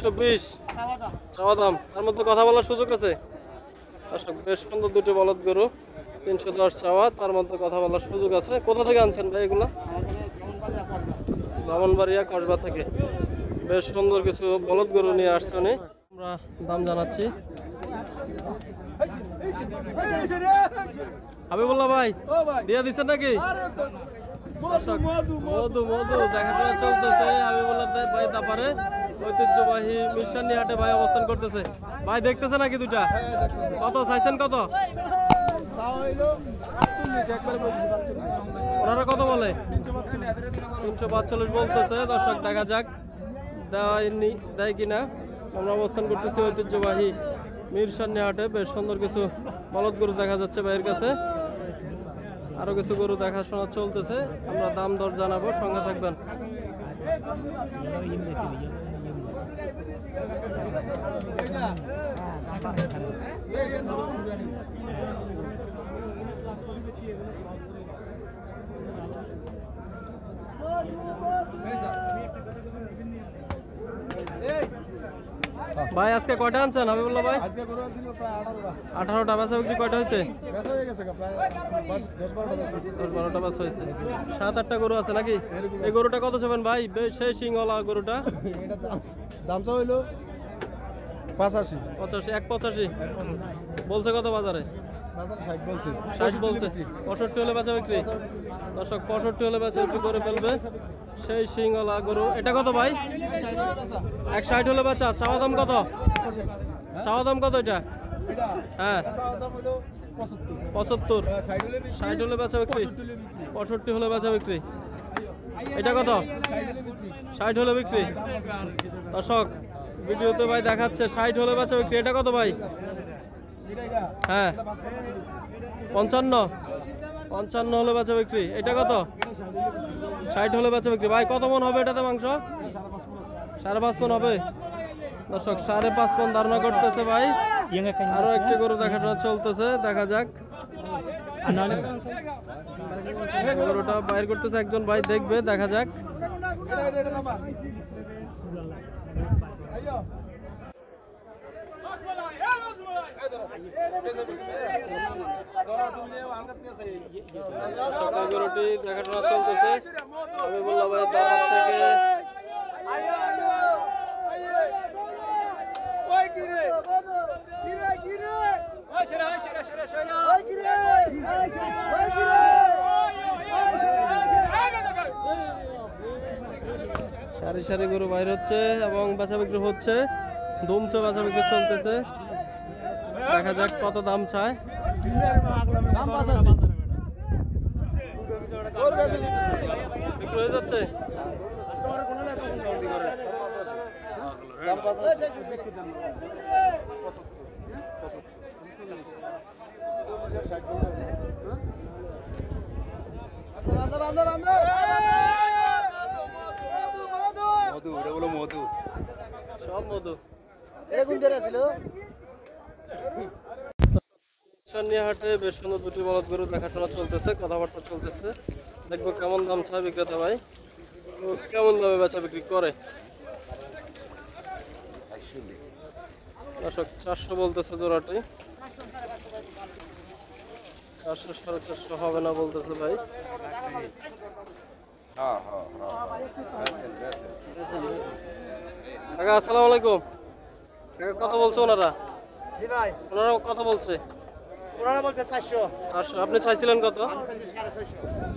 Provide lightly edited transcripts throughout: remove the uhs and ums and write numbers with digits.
320 চাওয়া দাম, তার মধ্যে কথা বলার সুযোগ আছে। দর্শক বেশ সুন্দর দুটো বলদ গরু, 310 চাওয়া, তার মধ্যে কথা বলার সুযোগ আছে। কোথা থেকে আনছেন ভাই এগুলো? ব্রাহ্মণবাড়িয়া কসবা থেকে। বেশ সুন্দর কিছু বলদ গরু নিয়ে আসছে উনি, আমরা দাম জানাচ্ছি। হাবিবুল্লাহ ভাই দিয়ে দিচ্ছেন নাকি? মধু মধু দেখাশোনা চলতেছে হাবিবুল্লাহ ভাই তারপরে ঐতিহ্যবাহী মিশানি হাটে ভাই অবস্থান করতেছে। ভাই দেখতেছে নাকি দুটা? কত চাইছেন? কত ওনারা কত বলে? 345 বলতেছে। দর্শক দেখা যাক দেয় কিনা। আমরা অবস্থান করতেছি ঐতিহ্যবাহী মিরসানি হাটে। বেশ সুন্দর কিছু বলদ গরু দেখা যাচ্ছে ভাইয়ের কাছে, আরো কিছু গরু দেখাশোনা চলতেছে। আমরা দাম দর জানাবো, সঙ্গে থাকবেন। ভাই আজকে কয়টা আনছেন হাবিবুল্লাহ ভাই? 18টা। বেচা বিক্রি কয়টা হয়েছে? 10-12টা বেচা হয়েছে। 7-8টা গরু আছে নাকি? এই গরুটা কত চাবেন ভাই? সেই সিংহলা গরুটা দাম চা হইলো 85 185 বলছে। কত বাজারে? 60 বলছে। 65 হলে বেচা বিক্রি। দর্শক 65 হলে বেচা বিক্রি করে ফেলবে সেই সিংহলা গরু। এটা কত ভাই? 160 হলে বেচা। চাওয়া দাম কত? চাওয়া দাম কত এটা? হ্যাঁ 75। 60 হলে বেচা বিক্রি। 65 হলে বেচা বিক্রি। এটা কত? 60 হলে বিক্রি। দর্শক ভিডিওতে ভাই দেখাচ্ছে 60 হলে বেচা বিক্রি। এটা কত ভাই? হ্যাঁ 55 হলে বেচা বিক্রি। এটা কত? 60 হলে বেচা বিক্রি। ভাই কত মন হবে এটাতে মাংস? 5.5 মন হবে। দর্শক 5.5 মন ধারণা করতেছে ভাই। আরো একটি গরু দেখাশোনা চলতেছে, দেখা যাক। গরুটা বাইর করতেছে একজন ভাই, দেখবে, দেখা যাক। গরুটি দেখাশোনা চলতেছে হাবিবুল্লাহ ভাই দাবার থেকে। সারি সারি গরু বাইর হচ্ছে এবং বেচা বিক্রি হচ্ছে। ধুমছে বেচা বিক্রি চলতেছে, দেখা যাক কত দাম চায়। বিক্রি হয়ে যাচ্ছে। মধু সব মধু হাটে বেশ সুন্দর দুটি বলদ গরু দেখাশোনা চলতেছে, কথাবার্তা চলতেছে। দেখবো কেমন দাম চায় বিক্রেতা ভাই, কেমন দামে বেচা বিক্রি করে। দর্শক 400 বলতেছে জোড়াটি। 400 450 হবে না বলতেছে ভাই। কাকা আসসালামু আলাইকুম। কাকা কত বলছে ওনারা? ওনারা কত বলছে? বলছে 400। আপনি চাইছিলেন কত?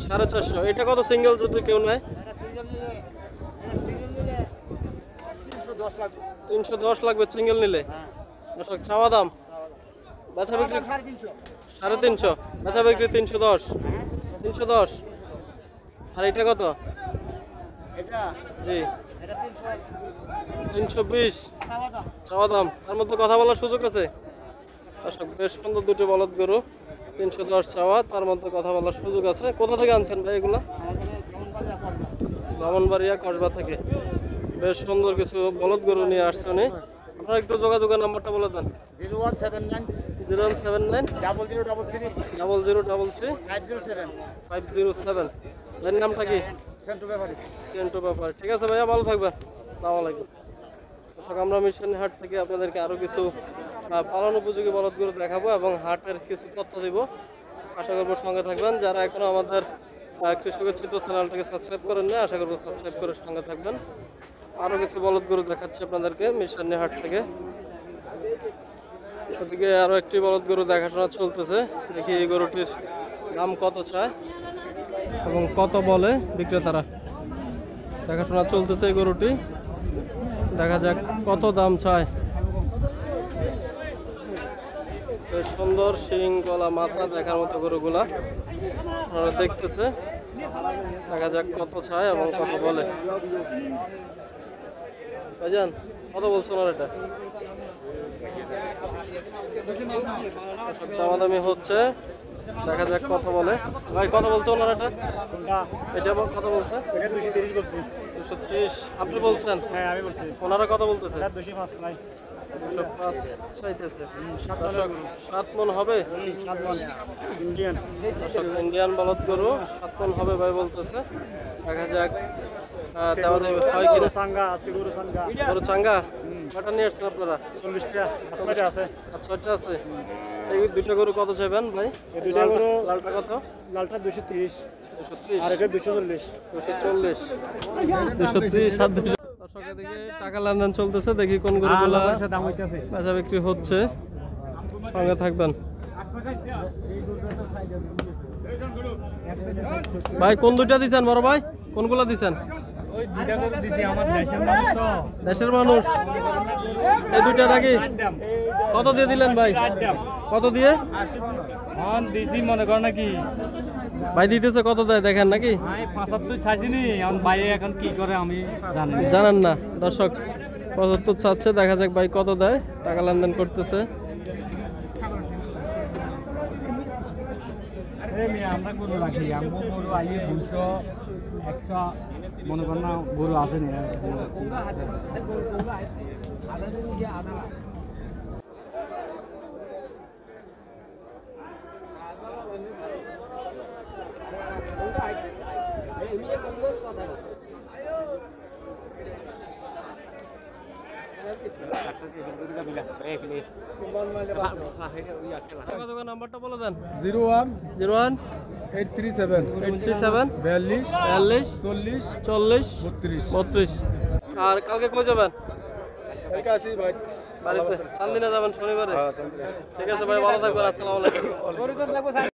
450। এটা কত সিঙ্গেল যদি কেউ নেয়? 310 লাগবে সিঙ্গেল নিলে। দর্শক চাওয়া দাম, বেচা বিক্রি 350, বেচা বিক্রি 310। 310। আর এটা কত? জি 320 চাওয়া দাম, তার মধ্যে কথা বলার সুযোগ আছে। দর্শক বেশ সুন্দর দুটো বলদ গরু, 310 চাওয়া, তার মধ্যে কথা বলার সুযোগ আছে। কোথা থেকে আনছেন ভাই এগুলা? ব্রাহ্মণবাড়িয়া কসবা থেকে। বেশ সুন্দর কিছু বলদ গরু নিয়ে আসছে উনি। আপনারা একটু যোগাযোগের নাম্বারটা বলে দেন। 0179 0033 507। এর নামটা কি? সেন্টু ব্যাপারী। ঠিক আছে ভাইয়া, ভালো থাকবেন। আসসালামু আলাইকুম। দর্শক আমরা মিশনের হাট থেকে আপনাদেরকে আরো কিছু পালন উপযোগী বলদ গরু দেখাবো এবং হাটের কিছু তথ্য দিব। আশা করবো সঙ্গে থাকবেন। যারা এখনো আমাদের কৃষকের চিত্র চ্যানেলটাকে সাবস্ক্রাইব করেন না, আশা করবো সাবস্ক্রাইব করে সঙ্গে থাকবেন। আরো কিছু বলদ গরু দেখাচ্ছি আপনাদেরকে মিশনের হাট থেকে। ওদিকে আরো একটি বলদ গরু দেখাশোনা চলতেছে। দেখি এই গরুটির দাম কত চায় এবং কত বলে বিক্রেতারা। দেখাশোনা চলতেছে এই গরুটি, দেখা যাক কত দাম চায়। বেশ সুন্দর শিং গলা মাথা দেখার মতো গরুগুলা দেখতেছে। দেখা যাক কত চায় এবং কত বলে। ভাইজান কত বলছো ওনার এটা? দামাদামি হচ্ছে, দেখা যাক কত বলে। ভাই কত বলছো ওনার এটা? এটা কত বলছে? 230 বলছি। 230 আপনি বলছেন? হ্যাঁ আমি বলছি। ওনারা কত বলতেছে? 205 নাই। 205 চাইতেছে। 7 মন হবে? 7 মণ ইন্ডিয়ান। ইন্ডিয়ান বলদ গরু 7 মন হবে ভাই বলতেছে। দেখা যাক দামাদামি হয় কিনা। সাঙ্গা আছে, গরু সাঙ্গা। গরু চাঙ্গা কটা নিয়ে আসছেন আপনারা? 40টা 6টা আছে। 6টা আছে। এই দুইটা গরু কত চাইবেন ভাই? এই দুইটা গরু লালটা কত? লালটা 230 230 আর এটা 240। 240 230 আর 200। দর্শক এদিকে টাকা লেনদেন চলতেছে, দেখি কোন গরুগুলা দাম হইতাছে। বেচা বিক্রি হচ্ছে। সঙ্গে থাকবেন ভাই। কোন দুইটা দিছেন বড় ভাই? কোনগুলো দিছেন? ওই দুইটা গরু দিছি, আমার দেশের মানুষ তো। দেশের মানুষ এই দুইটা নাকি? কত দিয়ে দিলেন ভাই? কত দিয়ে দিছি মনে কর নাকি ভাই দিতেছে? কত দেয় দেখেন নাকি? 75 চাইছিনি, এখন ভাই এখন কি করে আমি জানি না। জানেন না? দর্শক 75 চাচ্ছে, দেখা যাক ভাই কত দেয়। টাকা লেনদেন করতেছে। আমরা গরু রাখি, আমরা গরু আইয়ে 200 100 মনে কর না গরু আছে না। যোগাযোগের নাম্বারটা বলে দেন। 01 01 837 837 42 42 40 40 32। 32। আর কালকে কই যাবেন? কালকে আসি ভাই বাড়িতে চান্দিনা যাবেন শনিবারে? ঠিক আছে ভাই, ভালো থাকবেন। আসসালামু আলাইকুম।